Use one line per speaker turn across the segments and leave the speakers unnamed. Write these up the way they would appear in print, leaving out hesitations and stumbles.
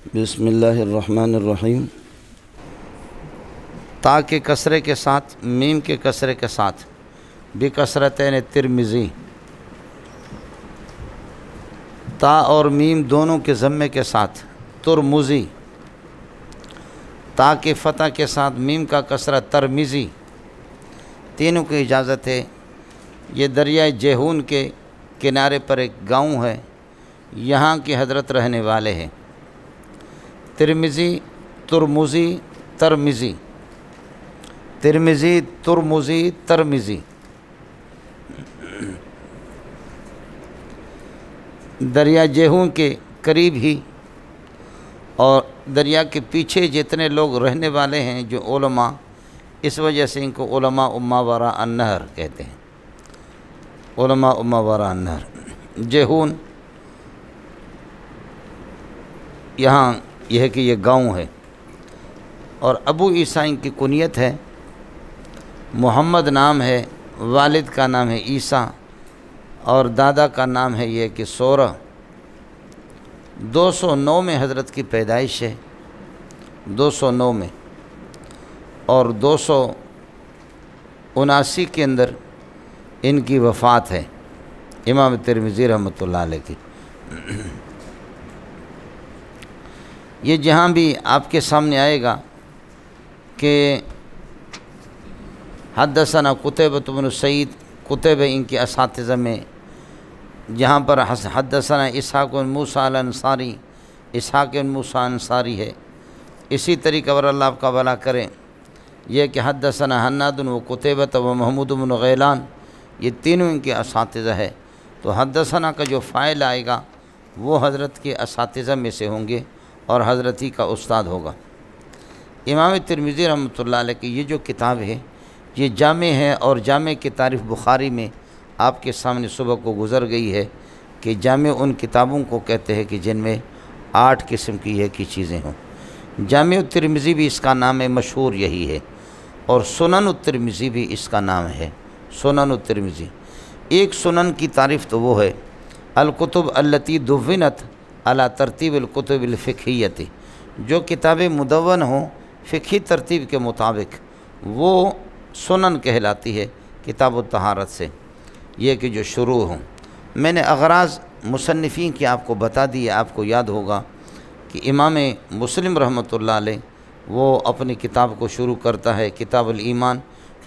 بسم اللہ الرحمن الرحیم۔ تا کے کسرے کے ساتھ، میم کے کسرے کے ساتھ، بکسرتین ترمذی، تا اور میم دونوں کے ضمے کے ساتھ ترمذی، تا کے فتح کے ساتھ میم کا کسرہ ترمذی، تینوں کی اجازت ہے۔ یہ دریائے جیہون کے کنارے پر ایک گاؤں ہے، یہاں کی حضرت رہنے والے ہیں۔ ترمذی، ترمذی، ترمذی، ترمذی، ترمذی، ترمذی۔ دریا جیہون کے قریب ہی اور دریا کے پیچھے جتنے لوگ رہنے والے ہیں جو علماء، اس وجہ سے ان کو علماء ما وراء النہر کہتے ہیں، علماء ما وراء النہر۔ جیہون یہاں یہ ہے کہ یہ گاؤں ہے، اور ابو عیسیٰ ان کی کنیت ہے، محمد نام ہے، والد کا نام ہے عیسیٰ، اور دادا کا نام ہے یہ کہ سورہ۔ 209 میں حضرت کی پیدائش ہے، 209 میں، اور 279 کے اندر ان کی وفات ہے، امام ترمذی رحمۃ اللہ علیہ کی۔ یہ جہاں بھی آپ کے سامنے آئے گا کہ حدثنا قتیبۃ بن سعید، قتیبہ ان کے اساتذہ میں، جہاں پر حدثنا اسحاق بن موسیٰ الانصاری، اسحاق بن موسیٰ انصاری ہے۔ اسی طریقہ پر اللہ آپ کا بھلا کرے یہ کہ حدثنا حناد و قتیبۃ و محمود بن غیلان، یہ تینوں ان کے اساتذہ ہے۔ تو حدثنا کا جو فاعل آئے گا وہ حضرت کے اساتذہ میں سے ہوں گے اور حضرت ہی کا استاد ہوگا۔ امام ترمذی رحمۃ اللہ علیہ کی یہ جو کتاب ہے یہ جامع ہے، اور جامع کی تعریف بخاری میں آپ کے سامنے صبح کو گزر گئی ہے کہ جامع ان کتابوں کو کہتے ہیں کہ جن میں 8 قسم کی یہ کی چیزیں ہوں۔ جامع الترمذی بھی اس کا نام ہے، مشہور یہی ہے، اور سنن الترمذی بھی اس کا نام ہے، سنن الترمذی۔ ایک سنن کی تعریف تو وہ ہے الکتب التی دونت علی ترتیب الکتب الفقہیۃ، جو کتابیں مدون ہوں فقہی ترتیب کے مطابق، وہ سنن کہلاتی ہے کتاب الطہارت سے، یہ کہ جو شروع ہوں۔ میں نے اغراض مصنفین کی آپ کو بتا دی، آپ کو یاد ہوگا کہ امام مسلم رحمۃ اللہ علیہ وہ اپنی کتاب کو شروع کرتا ہے کتاب الایمان،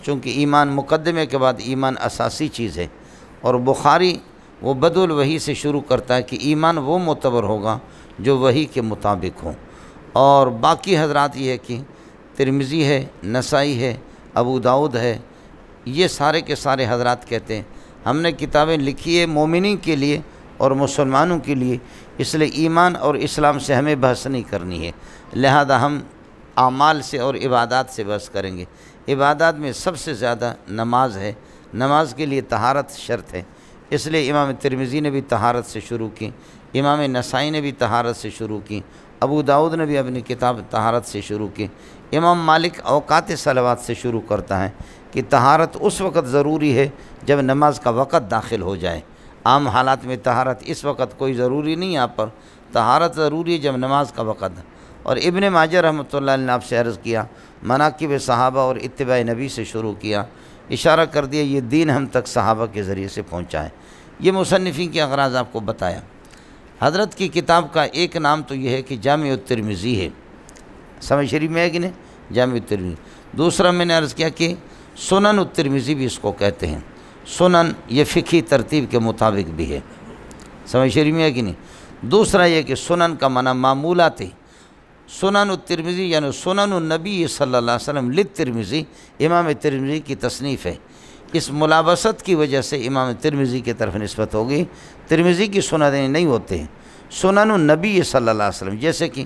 چونکہ ایمان مقدمے کے بعد ایمان اساسی چیز ہے، اور بخاری وہ بدء الوحی سے شروع کرتا ہے کہ ایمان وہ معتبر ہوگا جو وحی کے مطابق ہو۔ اور باقی حضرات یہ ہے کہ ترمذی ہے، نسائی ہے، ابو داؤد ہے، یہ سارے کے سارے حضرات کہتے ہیں ہم نے کتابیں لکھی ہے مومنین کے لیے اور مسلمانوں کے لیے، اس لیے ایمان اور اسلام سے ہمیں بحث نہیں کرنی ہے، لہذا ہم اعمال سے اور عبادات سے بحث کریں گے۔ عبادات میں سب سے زیادہ نماز ہے، نماز کے لیے طہارت شرط ہے، اس لیے امام ترمذی نے بھی طہارت سے شروع کی، امام نسائی نے بھی طہارت سے شروع کی، ابو داؤد نے بھی اپنی کتاب طہارت سے شروع کی۔ امام مالک اوقات صلوات سے شروع کرتا ہے کہ طہارت اس وقت ضروری ہے جب نماز کا وقت داخل ہو جائے، عام حالات میں طہارت اس وقت کوئی ضروری نہیں، یہاں پر طہارت ضروری ہے جب نماز کا وقت۔ اور ابن ماجہ رحمۃ اللہ علیہ نے آپ سے عرض کیا، مناقب صحابہ اور اتباع نبی سے شروع کیا، اشارہ کر دیا یہ دین ہم تک صحابہ کے ذریعے سے پہنچا ہے۔ یہ مصنفین کے اغراض آپ کو بتایا۔ حضرت کی کتاب کا ایک نام تو یہ ہے کہ جامع الترمذی ہے، سمجھ شریف میں ہے کہ نہیں، جامع الترمذی۔ دوسرا میں نے عرض کیا کہ سنن الترمذی بھی اس کو کہتے ہیں، سنن یہ فقہی ترتیب کے مطابق بھی ہے، سمجھ شریف میں ہے کہ نہیں۔ دوسرا یہ کہ سنن کا معنی معمولات ہے، سنن الترمذی یعنی سنن النبی صلی اللہ علیہ وسلم للترمذی، امام ترمذی کی تصنیف ہے، اس ملابست کی وجہ سے امام ترمذی کی طرف نسبت ہوگی۔ ترمذی کی سننیں نہیں ہوتے ہیں، سنن النبی صلی اللہ علیہ وسلم، جیسے کہ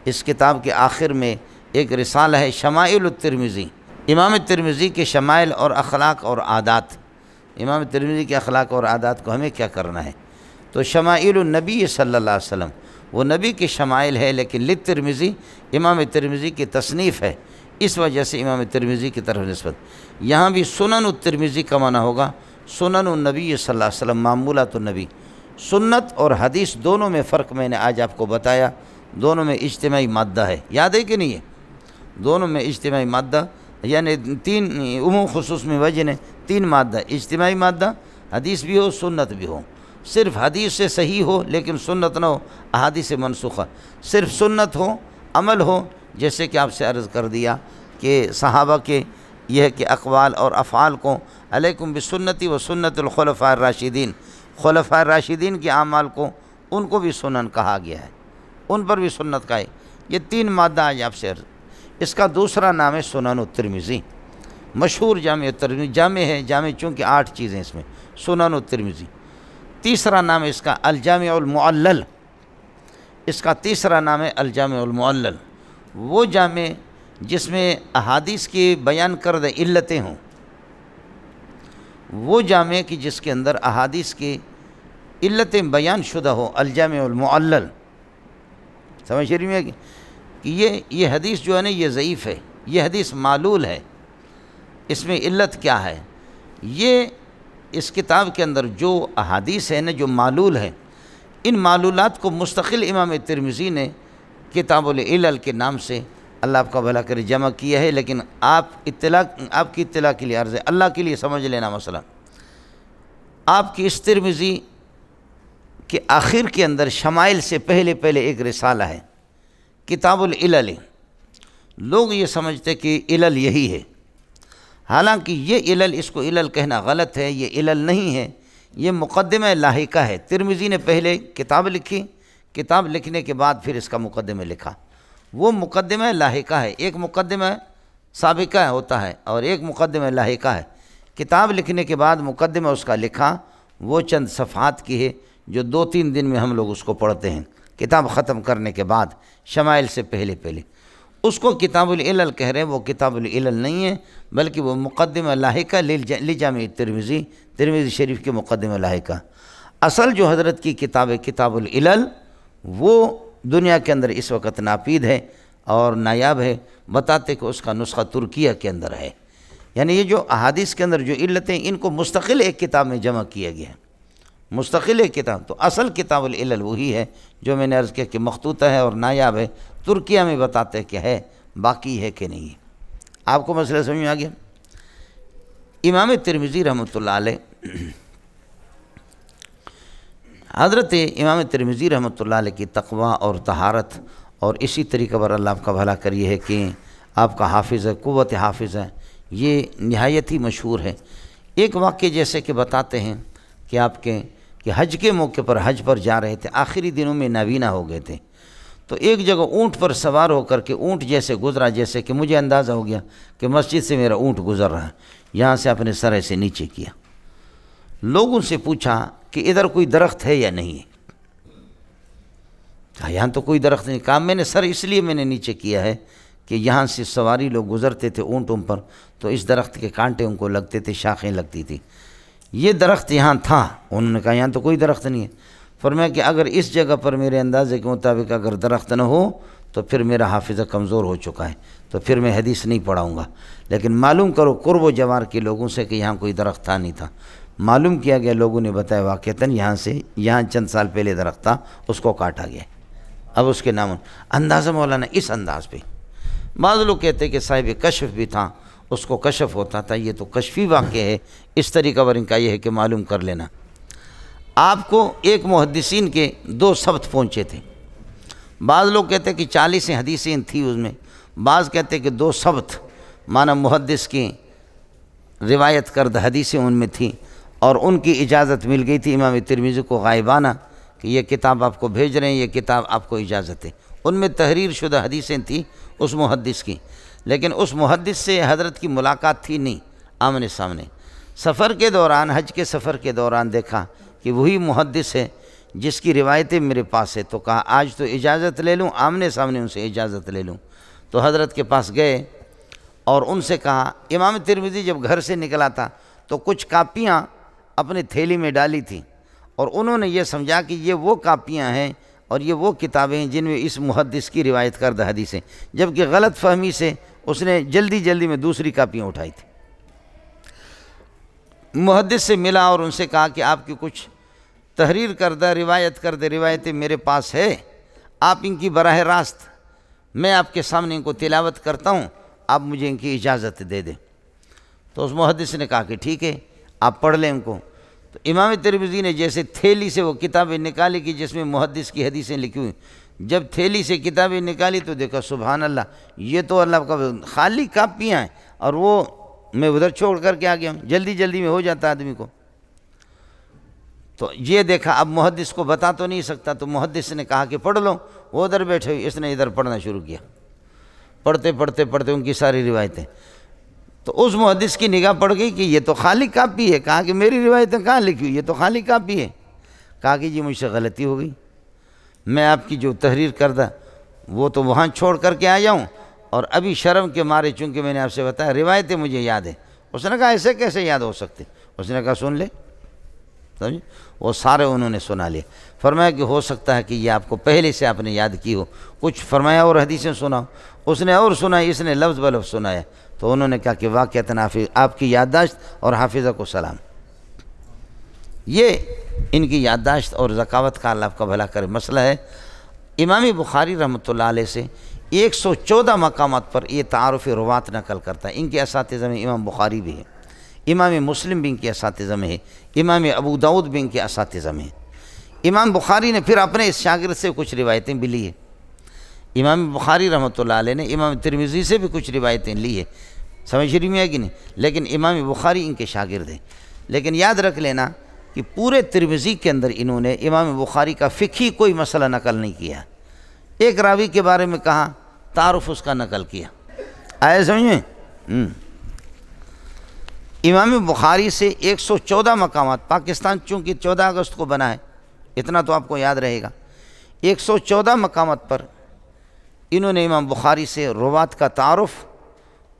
اس کتاب کے آخر میں ایک رسالہ ہے شمائل الترمذی، امام ترمذی کے شمائل اور اخلاق اور عادات، امام ترمذی کے اخلاق اور عادات کو ہمیں کیا کرنا ہے، تو شمائل النبی صلی اللہ علیہ وسلم وہ نبی کے شمائل ہے، لیکن للترمذی امام ترمذی کی تصنیف ہے، اس وجہ سے امام ترمذی کی طرف نسبت۔ یہاں بھی سنن الترمذی کا معنی ہوگا سنن النبی صلی اللہ علیہ وسلم، معمولات النبی۔ سنت اور حدیث دونوں میں فرق میں نے آج آپ کو بتایا، دونوں میں اجتماعی مادہ ہے، یاد ہے کہ نہیں ہے؟ دونوں میں اجتماعی مادہ، یعنی تین عموم خصوص میں وجہ نے تین مادہ، اجتماعی مادہ، حدیث بھی ہو سنت بھی ہو، صرف حدیث سے صحیح ہو لیکن سنت نہ ہو، احادیث منسوخہ، صرف سنت ہو عمل ہو، جیسے کہ آپ سے عرض کر دیا کہ صحابہ کے یہ ہے کہ اقوال اور افعال کو علیکم بسنتی و سنت الخلفاء الراشدین، خلفاء الراشدین کے اعمال کو ان کو بھی سنن کہا گیا ہے، ان پر بھی سنت کا ہے۔ یہ تین مادہ آج آپ سے عرض۔ اس کا دوسرا نام ہے سنن الترمذی، مشہور جامع الترمذی، جامع ہے، جامع چونکہ 8 چیزیں اس میں، سنن الترمذی۔ تیسرا نام ہے اس کا الجامع المعلل، اس کا تیسرا نام ہے الجامع المعلل، وہ جامع جس میں احادیث کی بیان کردہ علتیں ہوں، وہ جامع کہ جس کے اندر احادیث کی علتیں بیان شدہ ہو، الجامع المعلل۔ سمجھ رہی میں کہ یہ حدیث جو ہے نا یہ ضعیف ہے، یہ حدیث معلول ہے، اس میں علت کیا ہے؟ یہ اس کتاب کے اندر جو احادیث ہے نا جو معلول ہے، ان معلولات کو مستقل امام ترمذی نے کتاب العلل کے نام سے، اللہ آپ کا بھلا کرے، جمع کیا ہے، لیکن آپ کی اطلاع کے لیے عرض ہے، اللہ کے لیے سمجھ لینا مسئلہ۔ آپ کی اس ترمذی کے آخر کے اندر شمائل سے پہلے ایک رسالہ ہے، کتاب العلل۔ لوگ یہ سمجھتے کہ علل یہی ہے، حالانکہ یہ علل، اس کو علل کہنا غلط ہے، یہ علل نہیں ہے، یہ مقدمہ لاحقہ ہے۔ ترمذی نے پہلے کتاب لکھی، کتاب لکھنے کے بعد پھر اس کا مقدمہ لکھا، وہ مقدمہ لاحقہ ہے۔ ایک مقدمہ سابقہ ہوتا ہے اور ایک مقدمہ لاحقہ ہے۔ کتاب لکھنے کے بعد مقدمہ اس کا لکھا، وہ چند صفحات کی ہے جو 2-3 دن میں ہم لوگ اس کو پڑھتے ہیں، کتاب ختم کرنے کے بعد، شمائل سے پہلے اس کو کتاب العلل کہہ رہے ہیں۔ وہ کتاب العلل نہیں ہے، بلکہ وہ مقدمہ لاحقہ لجامع ترمذی شریف کے مقدمہ لاحقہ۔ اصل جو حضرت کی کتاب ہے کتاب العلل، وہ دنیا کے اندر اس وقت ناپید ہے اور نایاب ہے، بتاتے کہ اس کا نسخہ ترکیہ کے اندر ہے، یعنی یہ جو احادیث کے اندر جو علتیں ان کو مستقل ایک کتاب میں جمع کیا گیا ہے، مستقل ایک کتاب۔ تو اصل کتاب العلل وہی ہے جو میں نے عرض کیا کہ مخطوطہ ہے اور نایاب ہے، ترکیہ میں بتاتے کہ ہے، باقی ہے کہ نہیں ہے۔ آپ کو مسئلہ سمجھ میں آ گیا؟ امام ترمذی رحمۃ اللہ علیہ، حضرت امام ترمذی رحمۃ اللہ علیہ کی تقوی اور طہارت اور اسی طریقے پر اللہ آپ کا بھلا کریے ہے کہ آپ کا حافظ ہے، قوت حافظ ہے، یہ نہایت ہی مشہور ہے۔ ایک واقعہ جیسے کہ بتاتے ہیں کہ آپ کے کہ حج کے موقع پر حج پر جا رہے تھے، آخری دنوں میں نابینا ہو گئے تھے، تو ایک جگہ اونٹ پر سوار ہو کر کے اونٹ جیسے گزرا، جیسے کہ مجھے اندازہ ہو گیا کہ مسجد سے میرا اونٹ گزر رہا ہے، یہاں سے اپنے سرے سے نیچے کیا۔ لوگوں سے پوچھا کہ ادھر کوئی درخت ہے یا نہیں ہے؟ کہا یہاں تو کوئی درخت نہیں۔ کہا میں نے سر اس لیے میں نے نیچے کیا ہے کہ یہاں سے سواری لوگ گزرتے تھے اونٹوں پر، تو اس درخت کے کانٹے ان کو لگتے تھے، شاخیں لگتی تھی، یہ درخت یہاں تھا۔ انہوں نے کہا یہاں تو کوئی درخت نہیں ہے۔ فرمایا کہ اگر اس جگہ پر میرے اندازے کے مطابق اگر درخت نہ ہو تو پھر میرا حافظہ کمزور ہو چکا ہے، تو پھر میں حدیث نہیں پڑھاؤں گا، لیکن معلوم کرو قرب و جوار کے لوگوں سے کہ یہاں کوئی درخت تھا نہیں تھا۔ معلوم کیا گیا، لوگوں نے بتایا واقعتاً یہاں چند سال پہلے درخت تھا، اس کو کاٹا گیا، اب اس کے نام اندازہ مولانا اس انداز پہ۔ بعض لوگ کہتے ہیں کہ صاحب کشف بھی تھا، اس کو کشف ہوتا تھا، یہ تو کشفی واقعہ ہے، اس طریقہ پر ان کا یہ ہے کہ معلوم کر لینا۔ آپ کو ایک محدثین کے 2 ثبت پہنچے تھے، بعض لوگ کہتے ہیں کہ 40 حدیثیں تھیں اس میں، بعض کہتے ہیں کہ 2 ثبت معنی محدث کی روایت کردہ حدیثیں ان میں تھیں، اور ان کی اجازت مل گئی تھی امام ترمذی کو غائبانہ کہ یہ کتاب آپ کو بھیج رہے ہیں، یہ کتاب آپ کو اجازت ہے۔ ان میں تحریر شدہ حدیثیں تھیں اس محدث کی، لیکن اس محدث سے حضرت کی ملاقات تھی نہیں آمنے سامنے۔ سفر کے دوران، حج کے سفر کے دوران دیکھا کہ وہی محدث ہے جس کی روایتیں میرے پاس ہے، تو کہا آج تو اجازت لے لوں، آمنے سامنے ان سے اجازت لے لوں۔ تو حضرت کے پاس گئے اور ان سے کہا، امام ترمذی جب گھر سے نکلا تھا تو کچھ کاپیاں اپنے تھیلی میں ڈالی تھیں، اور انہوں نے یہ سمجھا کہ یہ وہ کاپیاں ہیں اور یہ وہ کتابیں ہیں جن میں اس محدث کی روایت کردہ حدیثیں، جبکہ غلط فہمی سے اس نے جلدی میں دوسری کاپیاں اٹھائی تھیں۔ محدث سے ملا اور ان سے کہا کہ آپ کی کچھ تحریر کردہ روایتیں میرے پاس ہے، آپ ان کی براہ راست میں آپ کے سامنے ان کو تلاوت کرتا ہوں، آپ مجھے ان کی اجازت دے دیں۔ تو اس محدث نے کہا کہ ٹھیک ہے، آپ پڑھ لیں ان کو۔ تو امام ترمذی نے جیسے تھیلی سے وہ کتابیں نکالی کہ جس میں محدث کی حدیثیں لکھی ہوئی، جب تھیلی سے کتابیں نکالی تو دیکھا سبحان اللہ، یہ تو اللہ کا خالی کاپیاں ہیں، اور وہ میں ادھر چھوڑ کر کے آ گیا ہوں، جلدی جلدی میں ہو جاتا آدمی کو۔ تو یہ دیکھا اب محدث کو بتا تو نہیں سکتا، تو محدث نے کہا کہ پڑھ لو، وہ ادھر بیٹھے ہوئے، اس نے ادھر پڑھنا شروع کیا، پڑھتے پڑھتے پڑھتے ان کی ساری روایتیں۔ تو اس محدث کی نگاہ پڑ گئی کہ یہ تو خالی کاپی ہے۔ کہا کہ میری روایتیں کہاں لکھی ہوئی، یہ تو خالی کاپی ہے۔ کہا کہ جی مجھ سے غلطی ہو گئی، میں آپ کی جو تحریر کردہ وہ تو وہاں چھوڑ کر کے آیا ہوں، اور ابھی شرم کے مارے چونکہ میں نے آپ سے بتایا روایتیں مجھے یاد ہیں۔ اس نے کہا ایسے کیسے یاد ہو سکتے؟ اس نے کہا سن لے، سمجھے؟ وہ سارے انہوں نے سنا لے۔ فرمایا کہ ہو سکتا ہے کہ یہ آپ کو پہلے سے آپ نے یاد کی ہو، کچھ فرمایا اور حدیثیں سناؤ۔ اس نے اور سنائی، اس نے لفظ بلفظ سنایا۔ تو انہوں نے کہا کہ واقعتاً آپ کی یادداشت اور حافظہ کو سلام۔ یہ ان کی یادداشت اور ذکاوت کا اللہ آپ کا بھلا کرے مسئلہ ہے۔ امام بخاری رحمۃ اللہ علیہ سے 114 مقامات پر یہ تعارف روات نقل کرتا ہے۔ ان کے اساتذہ میں امام بخاری بھی ہے، امام مسلم بھی ان کے اساتذہ میں ہے، امام ابو داؤد بھی ان کے اساتذہ میں ہے۔ امام بخاری نے پھر اپنے اس شاگرد سے کچھ روایتیں بھی لی ہیں۔ امام بخاری رحمۃ اللہ علیہ نے امام ترمذی سے بھی کچھ روایتیں لی ہے، سمجھ رہی ہے کہ نہیں؟ لیکن امام بخاری ان کے شاگرد ہیں۔ لیکن یاد رکھ لینا کہ پورے ترمذی کے اندر انہوں نے امام بخاری کا فقہی کوئی مسئلہ نقل نہیں کیا۔ ایک راوی کے بارے میں کہا، تعارف اس کا نقل کیا، آئے سمجھ میں؟ امام بخاری سے 114 مقامات، پاکستان چونکہ 14 اگست کو بنا ہے، اتنا تو آپ کو یاد رہے گا، 114 مقامات پر انہوں نے امام بخاری سے روات کا تعارف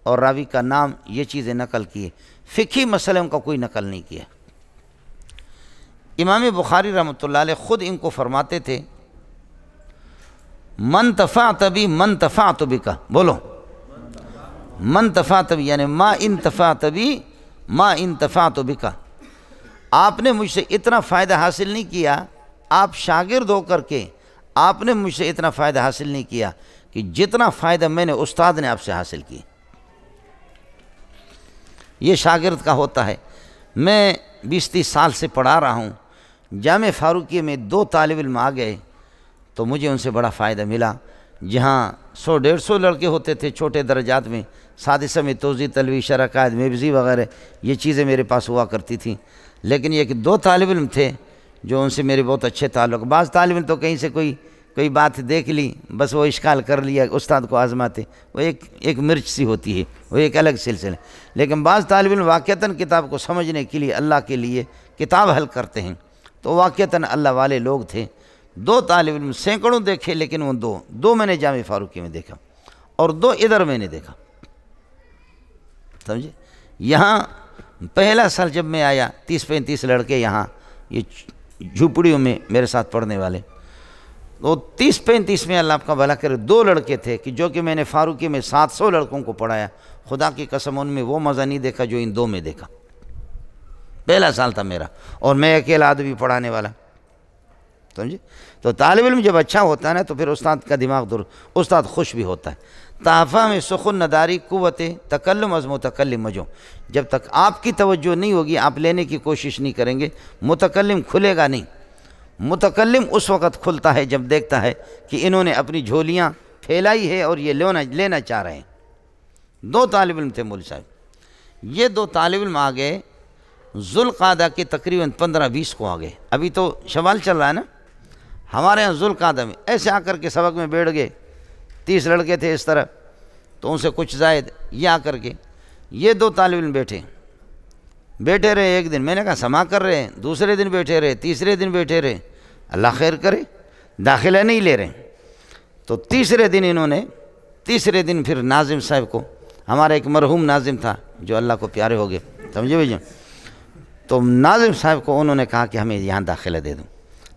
اور راوی کا نام یہ چیزیں نقل کی ہے۔ فقہی مسئلے ان کا کوئی نقل نہیں کیا۔ امام بخاری رحمۃ اللہ علیہ خود ان کو فرماتے تھے من تفعت بی من تفعت بک، بولو من تفعت بی، یعنی ما انتفعت بی ما انتفعت بک، آپ نے مجھ سے اتنا فائدہ حاصل نہیں کیا، آپ شاگرد ہو کر کے آپ نے مجھ سے اتنا فائدہ حاصل نہیں کیا کہ جتنا فائدہ میں نے استاد نے آپ سے حاصل کیا۔ یہ شاگرد کا ہوتا ہے۔ میں 20-30 سال سے پڑھا رہا ہوں، جامع فاروقیہ میں 2 طالب علم آ گئے تو مجھے ان سے بڑا فائدہ ملا۔ جہاں 100-150 لڑکے ہوتے تھے چھوٹے درجات میں، سادسہ میں توضیح، تلوی، شرح، قائد، میبزی وغیرہ، یہ چیزیں میرے پاس ہوا کرتی تھیں۔ لیکن یہ کہ 2 طالب علم تھے جو ان سے میرے بہت اچھے تعلق۔ بعض طالب علم تو کہیں سے کوئی بات دیکھ لی، بس وہ اشکال کر لیا، استاد کو آزماتے، وہ ایک مرچ سی ہوتی ہے، وہ ایک الگ سلسلہ۔ لیکن بعض طالب علم واقعتاً کتاب کو سمجھنے کے لیے اللہ کے لیے کتاب حل کرتے ہیں، تو واقعتاً اللہ والے لوگ تھے۔ 2 طالب علم سینکڑوں دیکھے، لیکن وہ دو میں نے جامع فاروقی میں دیکھا اور 2 ادھر میں نے دیکھا، سمجھے؟ یہاں پہلا سال جب میں آیا، 30-35 لڑکے یہاں یہ جھوپڑیوں میں میرے ساتھ پڑھنے والے، تو 30-35 میں اللہ آپ کا بھلا کرے 2 لڑکے تھے کہ جو کہ میں نے فاروقی میں 700 لڑکوں کو پڑھایا۔ خدا کی قسم ان میں وہ مزہ نہیں دیکھا جو ان 2 میں دیکھا۔ پہلا سال تھا میرا اور میں اکیلا آدمی پڑھانے والا، سمجھے؟ تو طالب علم جب اچھا ہوتا ہے نا تو پھر استاد کا دماغ استاد خوش بھی ہوتا ہے۔ تحفہ میں سخن نداری قوت تکلم از متکلم مجو، جب تک آپ کی توجہ نہیں ہوگی، آپ لینے کی کوشش نہیں کریں گے، متکلم کھلے گا نہیں۔ متکلم اس وقت کھلتا ہے جب دیکھتا ہے کہ انہوں نے اپنی جھولیاں پھیلائی ہے اور یہ لینا چاہ رہے ہیں۔ 2 طالب علم تھے مول صاحب، یہ 2 طالب علم آ گئے ذوالقعدہ کے تقریباً 15-20 کو آ گئے۔ ابھی تو شوال چل رہا ہے نا، ہمارے یہاں ذوالقعدہ میں ایسے آ کر کے سبق میں بیٹھ گئے۔ 30 لڑکے تھے اس طرح، تو ان سے کچھ زائد یہ آ کر کے یہ 2 طالب علم بیٹھے رہے۔ ایک دن میں نے کہا سما کر رہے ہیں، دوسرے دن بیٹھے رہے، تیسرے دن بیٹھے رہے، اللہ خیر کرے، داخلہ نہیں لے رہے۔ تو تیسرے دن پھر ناظم صاحب کو، ہمارا ایک مرحوم ناظم تھا جو اللہ کو پیارے ہو گئے، سمجھے بھائی؟ تو ناظم صاحب کو انہوں نے کہا کہ ہمیں یہاں داخلہ دے دوں۔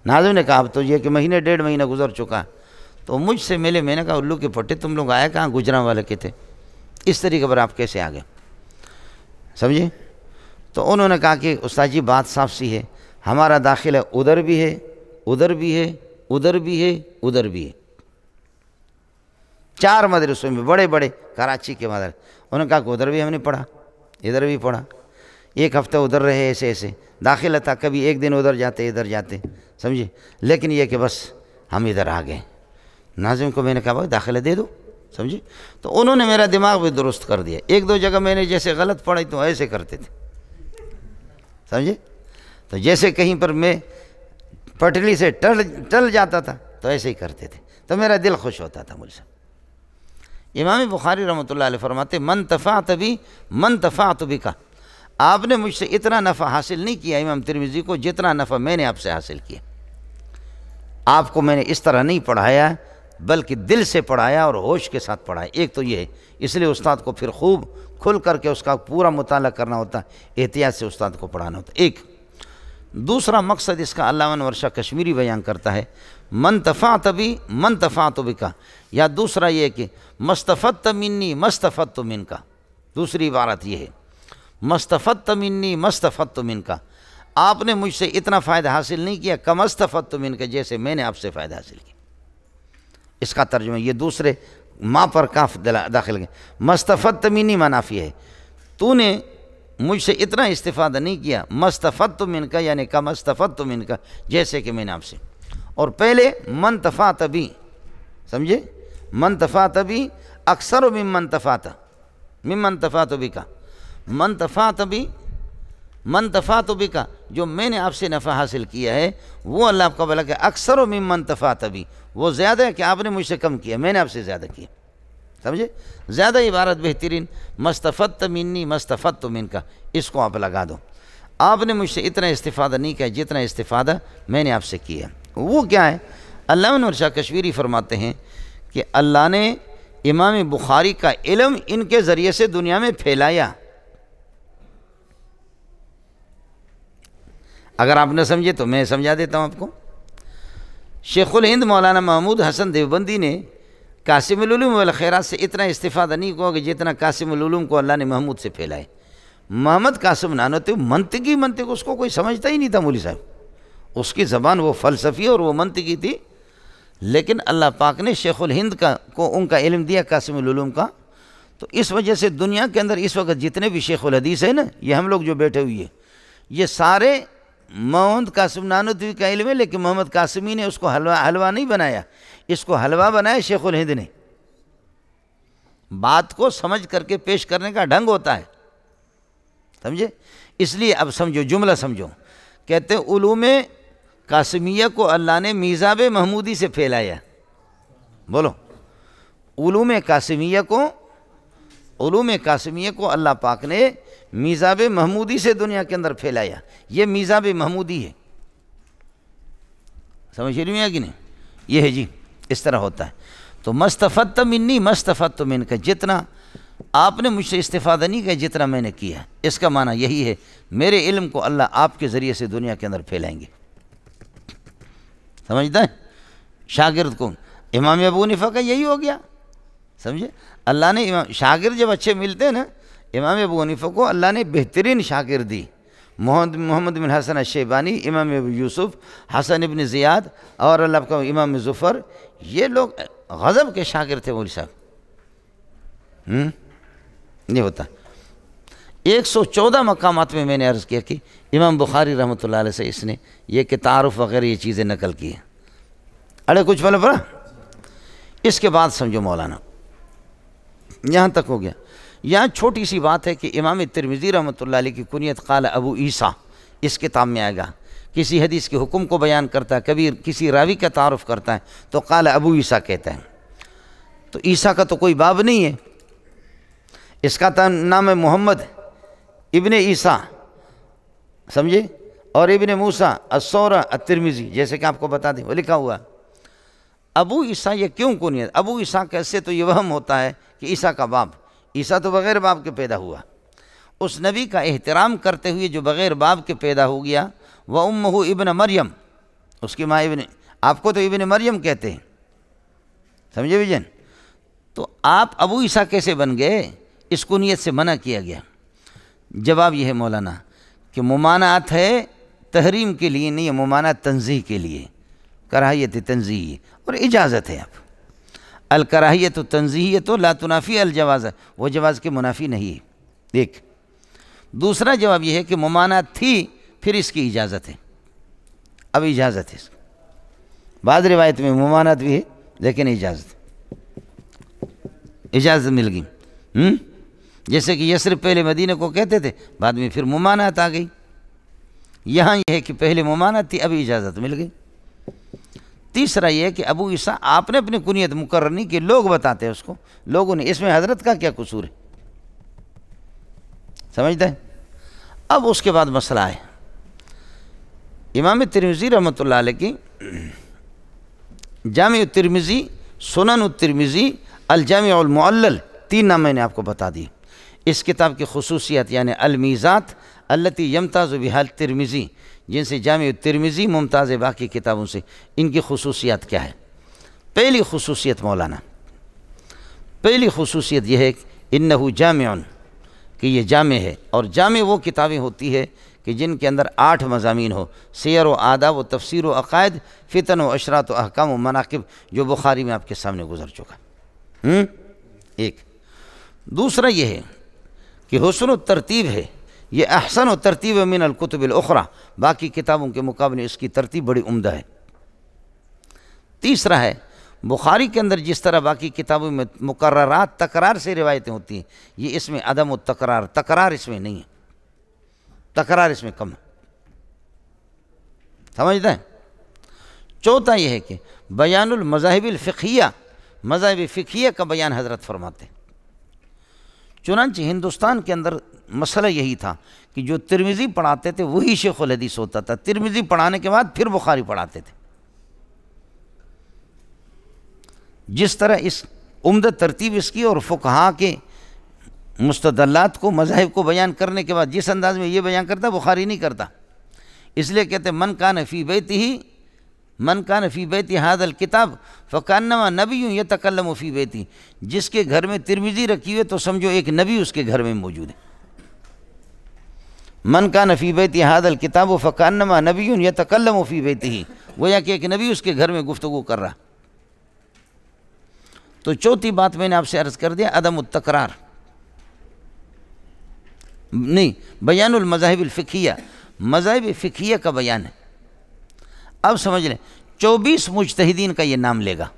ناظم نے کہا اب تو یہ کہ 1.5 مہینہ گزر چکا، تو مجھ سے ملے، میں نے کہا الو کے پٹے تم لوگ آئے کہاں، گجراں والے کے تھے، اس طریقے پر آپ کیسے آ گئے، سمجھے؟ تو انہوں نے کہا کہ استاد جی بات صاف سی ہے، ہمارا داخلہ ادھر بھی ہے، ادھر بھی ہے، ادھر بھی ہے، ادھر بھی ہے، 4 مدرسوں میں بڑے بڑے کراچی کے مدرسے. انہوں نے کہا کہ ادھر بھی ہم نے پڑھا، ادھر بھی پڑھا. 1 ہفتہ ادھر رہے، ایسے ایسے داخلہ تھا، کبھی 1 دن ادھر جاتے ادھر جاتے، سمجھے. لیکن یہ کہ بس ہم ادھر آ گئے. ناظم کو میں نے کہا بھائی داخلہ دے دو، سمجھے. تو انہوں نے میرا دماغ بھی درست کر دیا. 1-2 جگہ میں نے جیسے غلط پڑھی تو ایسے کرتے تھے، سمجھے. تو جیسے کہیں پر میں پٹلی سے ٹل جاتا تھا تو ایسے ہی کرتے تھے، تو میرا دل خوش ہوتا تھا مجھ سے. امام بخاری رحمۃ اللہ علیہ فرماتے من تفعت بی من تفعت بک. آپ نے مجھ سے اتنا نفع حاصل نہیں کیا امام ترمذی کو جتنا نفع میں نے آپ سے حاصل کیا. آپ کو میں نے اس طرح نہیں پڑھایا بلکہ دل سے پڑھایا اور ہوش کے ساتھ پڑھایا. ایک تو یہ ہے، اس لیے استاد کو پھر خوب کھل کر کے اس کا پورا مطالعہ کرنا ہوتا ہے، احتیاط سے استاد کو پڑھانا ہوتا ہے. ایک دوسرا مقصد اس کا علامہ انور شاہ کشمیری بیان کرتا ہے من تفعت بی من تفعت بک، یا دوسرا یہ کہ مستفدت منی مستفدت منک. دوسری عبارت یہ ہے مستفدت منی مستفدت منک، آپ نے مجھ سے اتنا فائدہ حاصل نہیں کیا کم استفدت منک، جیسے میں نے آپ سے فائدہ حاصل کیا. اس کا ترجمہ یہ دوسرے ماں پر کاف داخل گئے. مستفدت منی منافی ہے، تو نے مجھ سے اتنا استفادہ نہیں کیا مستفدت منک یعنی کم استفدت منک، جیسے کہ میں نے آپ سے. اور پہلے من تفعت بی، سمجھے، من تفعت بی اکثر ممن تفعت ممن تفعت بک. من تفعت بی من تفعت بک، جو میں نے آپ سے نفع حاصل کیا ہے وہ اللہ کا بلا کہ اکثر ممن تفعت بی، وہ زیادہ ہے کہ آپ نے مجھ سے کم کیا، میں نے آپ سے زیادہ کیا، سمجھے. زیادہ عبارت بہترین مستفدت منی مستفدت منک، اس کو آپ لگا دو. آپ نے مجھ سے اتنا استفادہ نہیں کیا جتنا استفادہ میں نے آپ سے کیا. وہ کیا ہے؟ علامہ انور شاہ کشمیری فرماتے ہیں کہ اللہ نے امام بخاری کا علم ان کے ذریعے سے دنیا میں پھیلایا. اگر آپ نہ سمجھے تو میں سمجھا دیتا ہوں آپ کو. شیخ الہند مولانا محمود حسن دیوبندی نے قاسم العلوم والخیرات سے اتنا استفادہ نہیں ہوا کہ جتنا قاسم العلوم کو اللہ نے محمود سے پھیلائے. محمد قاسم نانوتوی منطق اس کو کوئی سمجھتا ہی نہیں تھا مولوی صاحب. اس کی زبان وہ فلسفی اور وہ منطقی تھی، لیکن اللہ پاک نے شیخ الہند کو ان کا علم دیا قاسم العلوم کا. تو اس وجہ سے دنیا کے اندر اس وقت جتنے بھی شیخ الحدیث ہیں نا، یہ ہم لوگ جو بیٹھے ہوئے ہیں، یہ سارے محمد قاسم نانوتوی کا علم ہے، لیکن محمد قاسمی نے اس کو حلوہ نہیں بنایا، اس کو حلوہ بنایا شیخ الہند نے. بات کو سمجھ کر کے پیش کرنے کا ڈھنگ ہوتا ہے، سمجھے. اس لیے اب سمجھو، جملہ سمجھو. کہتے ہیں علوم قاسمیہ کو اللہ نے میزاب محمودی سے پھیلایا. بولو، علوم قاسمیہ کو اللہ پاک نے میزاب محمودی سے دنیا کے اندر پھیلایا. یہ میزاب محمودی ہے، سمجھ رہی ہیں کہ نہیں؟ یہ ہے جی، اس طرح ہوتا ہے. تو مستفدت منی مستفدت منک، جتنا آپ نے مجھ سے استفادہ نہیں کیا جتنا میں نے کیا. اس کا معنی یہی ہے میرے علم کو اللہ آپ کے ذریعے سے دنیا کے اندر پھیلائیں گے. سمجھتا ہے؟ شاگرد کو امام ابو حنیفہ کا یہی ہو گیا، سمجھے. اللہ نے شاگرد جب اچھے ملتے ہیں نا، امام ابو حنیفہ کو اللہ نے بہترین شاگرد دی. محمد بن حسن الشیبانی، امام ابو یوسف، حسن ابن زیاد اور اللہ کا امام ظفر، یہ لوگ غضب کے شاگرد تھے مولوی صاحب. نہیں ہوتا. 114 مقامات میں نے عرض کیا کہ امام بخاری رحمۃ اللہ علیہ سے اس نے یہ کہ تعارف وغیرہ یہ چیزیں نقل کی ہیں. اڑے کچھ پہلے پڑھا. اس کے بعد سمجھو مولانا، یہاں تک ہو گیا. یہاں چھوٹی سی بات ہے کہ امام ترمذی رحمۃ اللہ علیہ کی کنیت قال ابو عیسیٰ اس کتاب میں آئے گا. کسی حدیث کے حکم کو بیان کرتا ہے، کبھی کسی راوی کا تعارف کرتا ہے تو قال ابو عیسیٰ کہتا ہے. تو عیسیٰ کا تو کوئی باب نہیں ہے، اس کا نام ہے محمد ابن عیسیٰ، سمجھے. اور ابن موسیٰ الصورہ الترمذی، جیسے کہ آپ کو بتا دیں وہ لکھا ہوا. ابو عیسیٰ یہ کیوں کنیت؟ ابو عیسیٰ کیسے؟ تو یہ وہم ہوتا ہے کہ عیسیٰ کا باپ، عیسیٰ تو بغیر باپ کے پیدا ہوا. اس نبی کا احترام کرتے ہوئے جو بغیر باپ کے پیدا ہو گیا، وَأُمُّهُ ابن مریم، اس کی ماں ابن، آپ کو تو ابن مریم کہتے ہیں، سمجھے بھائی جان. تو آپ ابو عیسیٰ کیسے بن گئے؟ اس کنیت سے منع کیا گیا. جواب یہ ہے مولانا کہ ممانعت ہے تحریم کے لیے نہیں ہے، ممانعت تنزیہ کے لیے، کراہیت تنزیہ اور اجازت ہے. الکراہیت تنزیہیت لا تنافی الجواز، وہ جواز کے منافی نہیں ہے۔ ایک دوسرا جواب یہ ہے کہ ممانعت تھی پھر اس کی اجازت ہے، اب اجازت ہے۔ بعض روایت میں ممانعت بھی ہے لیکن اجازت مل گئی، جیسے کہ یثرب پہلے مدینہ کو کہتے تھے، بعد میں پھر ممانعت آ گئی۔ یہاں یہ ہے کہ پہلے ممانعت تھی، ابھی اجازت مل گئی۔ تیسرا یہ ہے کہ ابو عیسیٰ آپ نے اپنی کنیت مقرر نہیں کہ لوگ بتاتے ہیں اس کو، لوگوں نے، اس میں حضرت کا کیا قصور ہے؟ سمجھتا ہے؟ اب اس کے بعد مسئلہ ہے امام ترمذی رحمۃ اللہ علیہ کی جامع الترمذی، سنن الترمذی، الجامع المعلل، 3 نام میں نے آپ کو بتا دی۔ اس کتاب کی خصوصیت یعنی المیزات التی یمتاز بہا الترمذی، جن سے جامع الترمذی ممتاز ہے باقی کتابوں سے، ان کی خصوصیات کیا ہے؟ پہلی خصوصیت مولانا، پہلی خصوصیت یہ ہے انہ جامع، کہ یہ جامع ہے، اور جامع وہ کتابیں ہوتی ہے کہ جن کے اندر 8 مضامین ہو، سیر و آداب و تفسیر و عقائد، فتن و اشراط و احکام و مناقب، جو بخاری میں آپ کے سامنے گزر چکا۔ ایک دوسرا یہ ہے کہ حسن و ترتیب ہے، یہ احسن و ترتیب من الکتب الاخرى، باقی کتابوں کے مقابلے اس کی ترتیب بڑی عمدہ ہے۔ تیسرا ہے بخاری کے اندر جس طرح باقی کتابوں میں مکررات تکرار سے روایتیں ہوتی ہیں، یہ اس میں عدم التکرار، تکرار اس میں نہیں ہے، تکرار اس میں کم ہے، سمجھتا ہے؟ چوتھا یہ ہے کہ بیان المذاہب الفقہیہ، مذاہب فقہیہ کا بیان حضرت فرماتے ہیں۔ چنانچہ ہندوستان کے اندر مسئلہ یہی تھا کہ جو ترمذی پڑھاتے تھے وہی شیخ الحدیث ہوتا تھا، ترمذی پڑھانے کے بعد پھر بخاری پڑھاتے تھے۔ جس طرح اس عمدہ ترتیب اس کی اور فقہاء کے مستدلات کو، مذاہب کو بیان کرنے کے بعد جس انداز میں یہ بیان کرتا بخاری نہیں کرتا، اس لیے کہتے ہیں من کان فی بیتہ ھذا الکتاب فکانما نبی یتکلم فی بیتہ، جس کے گھر میں ترمذی رکھی ہوئے تو سمجھو ایک نبی اس کے گھر میں موجود ہے۔ من کان فی بیتہ ھذا الکتاب فکانما نبی یتکلم فی بیتہ، گویا کہ ایک نبی اس کے گھر میں گفتگو کر رہا۔ تو چوتھی بات میں نے آپ سے عرض کر دیا، عدم التکرار نہیں، بیان المذاہب الفقہیہ، مذاہب فقہیہ کا بیان ہے۔ اب سمجھ لیں 24 مجتہدین کا یہ نام لے گا،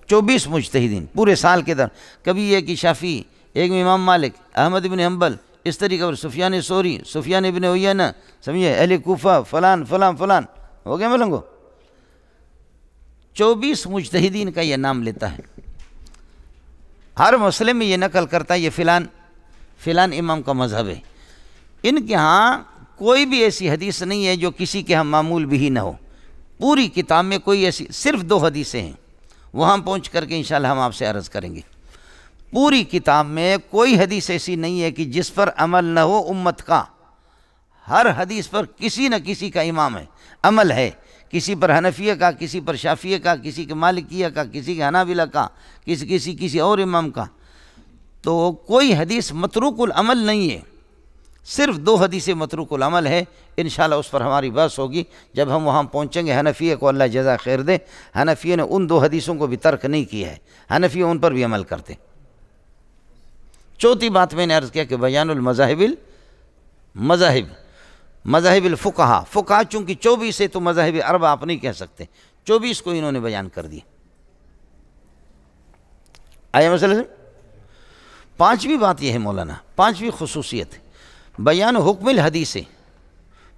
24 مجتہدین پورے سال کے در، کبھی یہ کہ شافعی، ایک میں امام مالک، احمد بن حنبل، اس طریقے پر سفیان ثوری، سفیان بن عیینہ، سمجھے، اہل کوفہ، فلان فلان فلان، ہو گیا ملنگو؟ 24 مجتہدین کا یہ نام لیتا ہے، ہر مسئلے میں یہ نقل کرتا ہے یہ فلان فلان امام کا مذہب ہے۔ ان کے ہاں کوئی بھی ایسی حدیث نہیں ہے جو کسی کے ہاں معمول بھی نہ ہو، پوری کتاب میں کوئی ایسی، صرف 2 حدیثیں ہیں، وہاں پہنچ کر کے انشاءاللہ ہم آپ سے عرض کریں گے۔ پوری کتاب میں کوئی حدیث ایسی نہیں ہے کہ جس پر عمل نہ ہو امت کا، ہر حدیث پر کسی نہ کسی کا امام ہے، عمل ہے، کسی پر حنفیہ کا، کسی پر شافعیہ کا، کسی کے مالکیہ کا، کسی کے حنابلہ کا، کسی اور امام کا۔ تو کوئی حدیث متروک العمل نہیں ہے، صرف 2 حدیثیں متروک العمل ہے، انشاءاللہ اس پر ہماری بحث ہوگی جب ہم وہاں پہنچیں گے۔ حنفیہ کو اللہ جزا خیر دے، حنفیہ نے ان 2 حدیثوں کو بھی ترک نہیں کیا ہے، حنفیہ ان پر بھی عمل کرتے۔ چوتھی بات میں نے عرض کیا کہ بیان المذاہب مذاہب الفقہا، فقہا چونکہ 24 ہے تو مذاہب اربع آپ نہیں کہہ سکتے، 24 کو انہوں نے بیان کر دی۔ آیا مسئلہ سے؟ 5ویں بات یہ ہے مولانا، 5ویں خصوصیت بیان حکم الحدیث،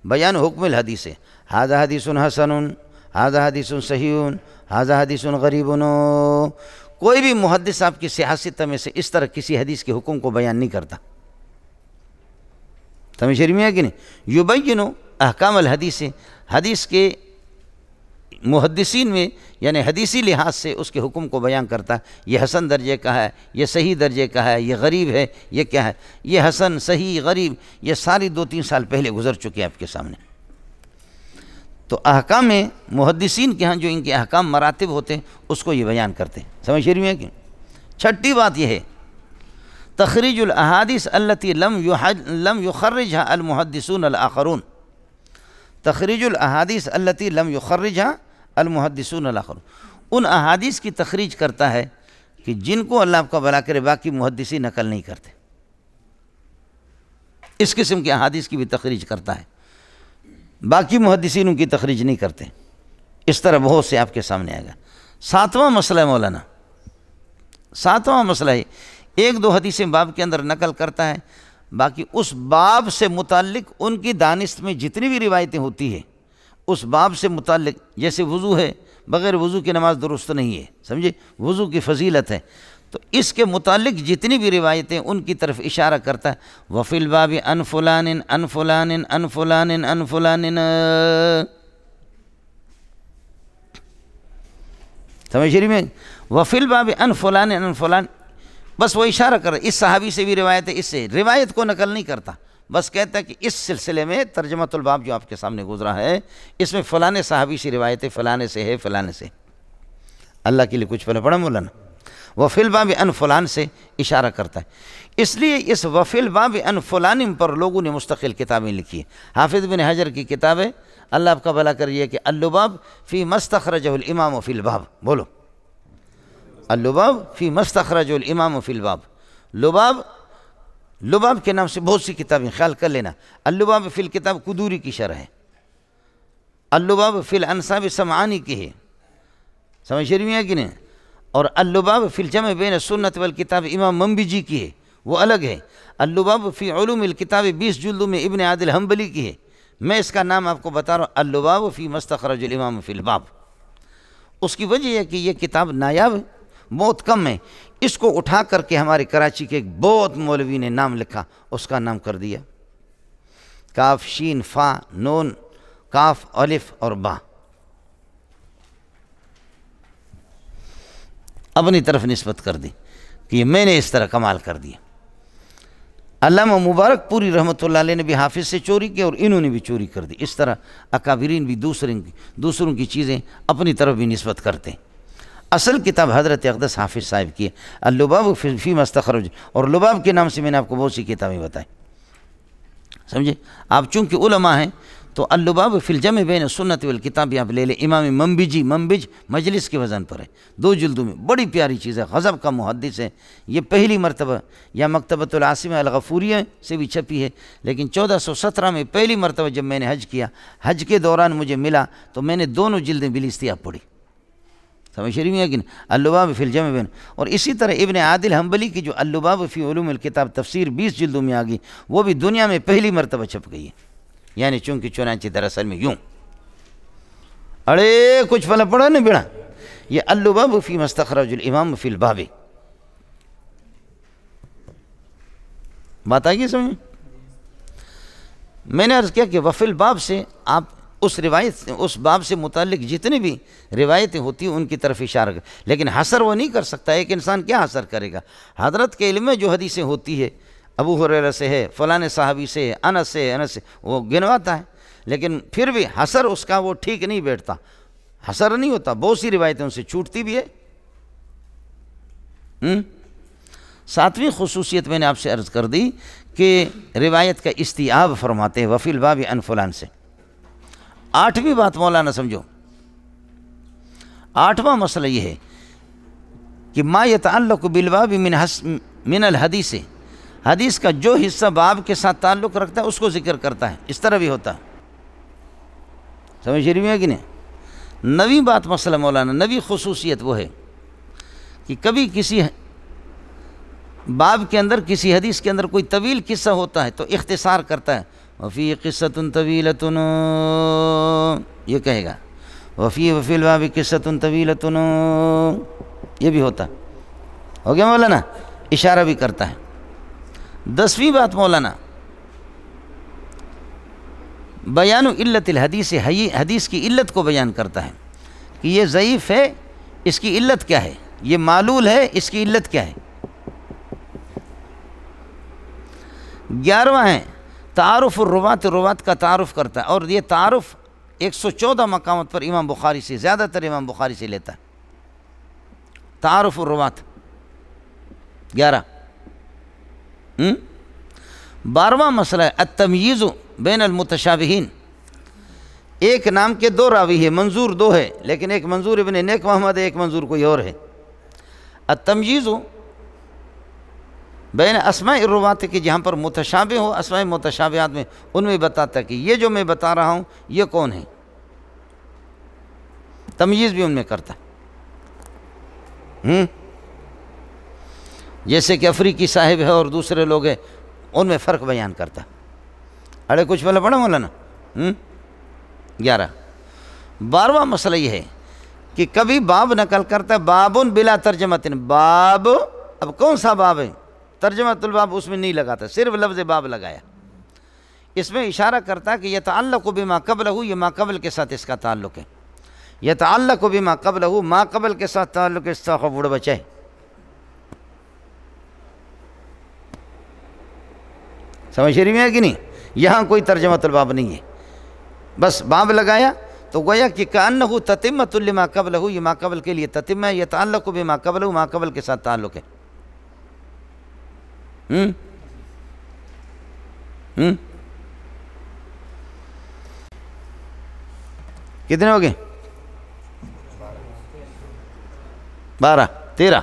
بیان حکم الحدیث، ھذا حدیث حسن، ھذا حدیث صحیح، ھذا حدیث غریب۔ کوئی بھی محدث آپ کی سیاست میں سے اس طرح کسی حدیث کے حکم کو بیان نہیں کرتا، سمجھ شریف میں ہے کہ نہیں؟ یبین احکام الحدیث، حدیث کے محدثین میں یعنی حدیثی لحاظ سے اس کے حکم کو بیان کرتا ہے، یہ حسن درجے کا ہے، یہ صحیح درجے کا ہے، یہ غریب ہے، یہ کیا ہے، یہ حسن، صحیح، غریب، یہ ساری 2-3 سال پہلے گزر چکے آپ کے سامنے۔ تو احکام محدثین کے ہاں جو ان کے احکام مراتب ہوتے ہیں اس کو یہ بیان کرتے ہیں، سمجھ شریف میں ہے کہ؟ 6ٹھی بات یہ ہے تخریج الاحادیث التي لم يخرجها المحدثون الاخرون، تخریج الاحادیث التي لم يخرجها المحدثون الاخرون، ان احادیث کی تخریج کرتا ہے کہ جن کو اللہ آپ کا بھلا کرے باقی محدثین نقل نہیں کرتے، اس قسم کی احادیث کی بھی تخریج کرتا ہے، باقی محدثین ان کی تخریج نہیں کرتے۔ اس طرح بہت سے آپ کے سامنے آئے گا۔ ساتواں مسئلہ ہے مولانا، ساتواں مسئلہ ہے ایک دو حدیثیں باب کے اندر نقل کرتا ہے، باقی اس باب سے متعلق ان کی دانست میں جتنی بھی روایتیں ہوتی ہیں اس باب سے متعلق، جیسے وضو ہے، بغیر وضو کی نماز درست نہیں ہے، سمجھے، وضو کی فضیلت ہے، تو اس کے متعلق جتنی بھی روایتیں ان کی طرف اشارہ کرتا ہے۔ وفی الباب عن فلان عن فلان عن فلان عن فلان، سمجھ شریف میں وفی الباب عن فلان عن فلان، بس وہ اشارہ کر رہا، اس صحابی سے بھی روایت ہے، اس سے روایت کو نقل نہیں کرتا، بس کہتا ہے کہ اس سلسلے میں ترجمۃ الباب جو آپ کے سامنے گزرا ہے اس میں فلانے صحابی سے روایت ہے، فلانے سے ہے، فلانے سے۔ اللہ کے لیے کچھ پہلے پڑھا مولانا، وفی الباب عن فلان سے اشارہ کرتا ہے، اس لیے اس وفی الباب عن فلان پر لوگوں نے مستقل کتابیں لکھی ہیں۔ حافظ بن حجر کی کتاب ہے، اللہ آپ کا بھلا کریے، کہ اللباب فی مستخرجہ الامام فی الباب، بولو اللباب فی مستخرج الامام فی الباب، لباب کے نام سے بہت سی کتابیں، خیال کر لینا۔ اللباب فی الکتاب قدوری کی شرح ہے، اللباب فی الانساب سمعانی کی ہے، سمجھ شریف میں ہے کہ نہیں، اور اللباب فی الجمع بین السنت والکتاب امام منبجی کی ہے، وہ الگ ہے۔ اللباب فی علوم الکتاب 20 جلدوں میں ابن عادل حنبلی کی ہے، میں اس کا نام آپ کو بتا رہا ہوں، اللباب فی مستخرج الامام فی الباب۔ اس کی وجہ ہے کہ یہ کتاب نایاب ہے، بہت کم ہے، اس کو اٹھا کر کے ہمارے کراچی کے ایک بہت مولوی نے نام لکھا، اس کا نام کر دیا کاف شین فا نون کاف الف اور با، اپنی طرف نسبت کر دی کہ یہ میں نے اس طرح کمال کر دیا۔ علامہ مبارک پوری رحمۃ اللہ علیہ نے بھی حافظ سے چوری کی اور انہوں نے بھی چوری کر دی۔ اس طرح اکابرین بھی دوسروں کی چیزیں اپنی طرف بھی نسبت کرتے ہیں۔ اصل کتاب حضرت اقدس حافظ صاحب کی ہے، اللباب فی مستخرج، اور لباب کے نام سے میں نے آپ کو بہت سی کتابیں بتائیں، سمجھے۔ آپ چونکہ علماء ہیں تو اللباب فی الجمع بین السنت والکتاب بھی آپ لے لیں، امام منبج مجلس کے وزن پر ہے، 2 جلدوں میں، بڑی پیاری چیز ہے، غضب کا محدث ہے، یہ پہلی مرتبہ یا مکتبۃ العاصمہ الغفوریہ سے بھی چھپی ہے، لیکن 1417 میں پہلی مرتبہ جب میں نے حج کیا، حج کے دوران مجھے ملا تو میں نے دونوں جلدیں بلیستیاب پڑھی، سمجھ شریف میں، اللباب فی الجمع بین۔ اور اسی طرح ابن عادل حنبلی کی جو اللباب فی علوم الکتاب تفسیر 20 جلدوں میں آ گئی، وہ بھی دنیا میں پہلی مرتبہ چھپ گئی ہے، یعنی چنانچہ دراصل میں یوں، اڑے کچھ پھلا پڑا نہیں بیڑا، یہ اللباب فی مستخرج الامام فی الباب، بات آگئی سمجھ۔ میں نے عرض کیا کہ وفی الباب سے آپ اس باب سے متعلق جتنی بھی روایتیں ہوتی ہیں ان کی طرف اشارہ کر، لیکن حصر وہ نہیں کر سکتا، ایک انسان کیا حصر کرے گا؟ حضرت کے علم میں جو حدیثیں ہوتی ہے، ابو ہریرہ سے ہے، فلاں صحابی سے ہے، انس سے وہ گنواتا ہے، لیکن پھر بھی حصر اس کا وہ ٹھیک نہیں بیٹھتا، حصر نہیں ہوتا، بہت سی روایتیں ان سے چھوٹتی بھی ہے۔ 7ویں خصوصیت میں نے آپ سے عرض کر دی کہ روایت کا استیعاب فرماتے ہیں وفی الباب عن فلان سے۔ 8ویں بات مولانا سمجھو، 8واں مسئلہ یہ ہے کہ ما یتعلق بالباب من الحدیث، حدیث کا جو حصہ باب کے ساتھ تعلق رکھتا ہے اس کو ذکر کرتا ہے، اس طرح بھی ہوتا ہے، سمجھ رہی ہے کہ نہیں۔ 9ویں بات مسئلہ مولانا، 9ویں خصوصیت وہ ہے کہ کبھی کسی باب کے اندر، کسی حدیث کے اندر کوئی طویل قصہ ہوتا ہے تو اختصار کرتا ہے، وفی قصۃ طویلۃ، یہ کہے گا وفی الباب قصۃ طویلۃ، یہ بھی ہوتا ہو گیا مولانا، اشارہ بھی کرتا ہے۔ 10ویں بات مولانا، بیان علت الحدیث، حدیث کی علت کو بیان کرتا ہے کہ یہ ضعیف ہے، اس کی علت کیا ہے، یہ معلول ہے، اس کی علت کیا ہے۔ 11واں ہے تعارف الروات، روات کا تعارف کرتا ہے، اور یہ تعارف 114 مقامات پر امام بخاری سے، زیادہ تر امام بخاری سے لیتا ہے، تعارف الروات 11۔ 12واں مسئلہ ہے التمییز بین المتشابہین، ایک نام کے دو راوی ہے، منظور دو ہے، لیکن ایک منظور ابن نیک محمد ہے، ایک منظور کوئی اور ہے۔ التمییز بین اسماء الروات کی جہاں پر متشابہ ہو، اسماء متشابہات میں، ان میں بتاتا ہے کہ یہ جو میں بتا رہا ہوں یہ کون ہے، تمییز بھی ان میں کرتا ہے۔ جیسے کہ افریقی صاحب ہے اور دوسرے لوگ ہیں، ان میں فرق بیان کرتا ہے۔ اڑے کچھ والا پڑھا مولانا 11۔ 12واں مسئلہ یہ ہے کہ کبھی باب نقل کرتا ہے، بابن بلا ترجمۃ، باب، اب کون سا باب ہے؟ ترجمۃ الباب اس میں نہیں لگاتا، صرف لفظ باب لگایا۔ اس میں اشارہ کرتا ہے کہ یتعلق بما قبلہ، یہ ما قبل کے ساتھ اس کا تعلق ہے۔ یتعلق بما قبلہ، ما قبل کے ساتھ تعلق اس کا بڑا بچہ ہے۔ سمجھ رہی ہے کہ نہیں؟ یہاں کوئی ترجمۃ الباب نہیں ہے، بس باب لگایا تو گویا کہ کأنہ تتمۃ لما قبلہ، یہ ما قبل کے لیے تتمہ ہے، یتعلق بما قبلہ، ما قبل کے ساتھ تعلق ہے۔ کتنے ہو گئے؟ 12 13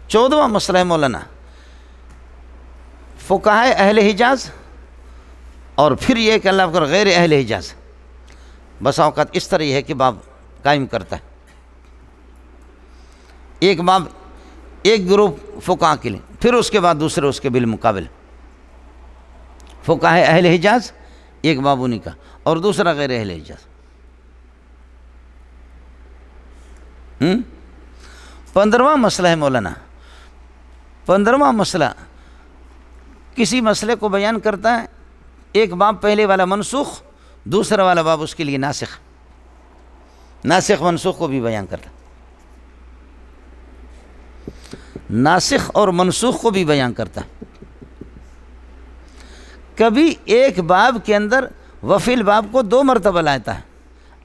14واں مسئلہ ہے مولانا، فقہائے اہل حجاز اور پھر یہ کہ اللہ اکبر غیر اہل حجاز، بسا اوقات اس طرح یہ ہے کہ باب قائم کرتا ہے ایک باب ایک گروپ فقہاء کے لیے، پھر اس کے بعد دوسرے اس کے بالمقابل، فقہائے اہل حجاز ایک باب انہی کا اور دوسرا غیر اہل حجاز۔ 15واں مسئلہ ہے مولانا، 15واں مسئلہ کسی مسئلے کو بیان کرتا ہے، ایک باب پہلے والا منسوخ، دوسرا والا باب اس کے لیے ناسخ، ناسخ منسوخ کو بھی بیان کرتا ہے، ناسخ اور منسوخ کو بھی بیان کرتا ہے۔ کبھی ایک باب کے اندر وفی الباب کو 2 مرتبہ لاتا ہے،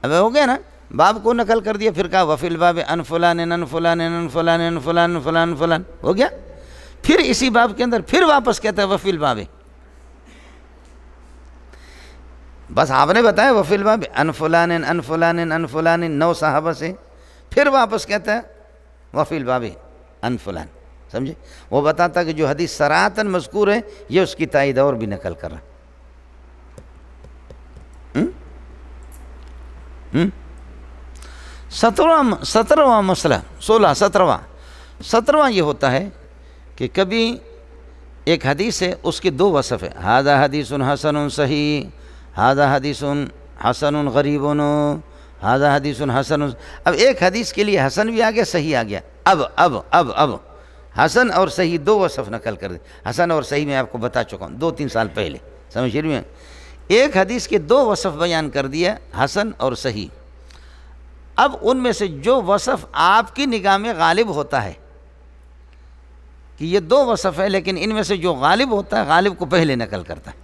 اب ہو گیا نا، باب کو نقل کر دیا، پھر کہا وفی الباب ان فلان ان فلان ان فلان ان فلان فلان فلان، ہو گیا، پھر اسی باب کے اندر پھر واپس کہتا ہے وفی الباب، بس آپ نے بتایا وفی الباب ان فلان ان فلان ان فلان 9 صحابہ سے، پھر واپس کہتا ہے وفی الباب ان فلان، سمجھے؟ وہ بتاتا کہ جو حدیث صراحتاً مذکور ہے یہ اس کی تائید اور بھی نقل کر رہا ہے۔ 17واں مسئلہ 17واں یہ ہوتا ہے کہ کبھی ایک حدیث ہے، اس کے 2 وصف ہے، ھذا حدیث حسن صحیح، ھذا حدیث حسن غریب، ھذا حدیث حسن۔ اب ایک حدیث کے لیے حسن بھی آ گیا، صحیح آ گیا، اب حسن اور صحیح 2 وصف نقل کر دیں۔ حسن اور صحیح میں آپ کو بتا چکا ہوں 2-3 سال پہلے، سمجھ رہی ہیں؟ ایک حدیث کے 2 وصف بیان کر دیا، حسن اور صحیح۔ اب ان میں سے جو وصف آپ کی نگاہ میں غالب ہوتا ہے کہ یہ 2 وصف ہے، لیکن ان میں سے جو غالب ہوتا ہے غالب کو پہلے نقل کرتا ہے،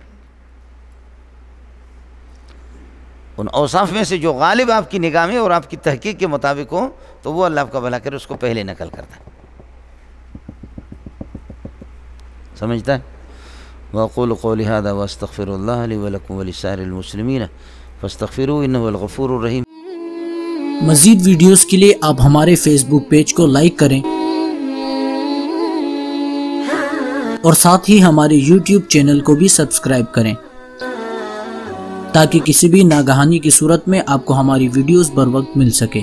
ان اوصاف میں سے جو غالب آپ کی نگاہ میں اور آپ کی تحقیق کے مطابق ہو تو وہ اللہ آپ کا بھلا کرے اس کو پہلے نقل کرتا ہے، سمجھتا ہے؟ وَأَقُولُ قَوْلِي هَذَا وَأَسْتَغْفِرُ اللَّهَ لِي وَلَكُمْ وَلِسَائِرِ الْمُسْلِمِينَ فَاسْتَغْفِرُوهُ إِنَّهُ هُوَ الْغَفُورُ الرَّحِيمُ۔
مزید ویڈیوز کے لیے آپ ہمارے فیس بک پیج کو لائک کریں اور ساتھ ہی ہمارے یوٹیوب چینل کو بھی سبسکرائب کریں تاکہ کسی بھی ناگہانی کی صورت میں آپ کو ہماری ویڈیوز بر وقت مل سکے۔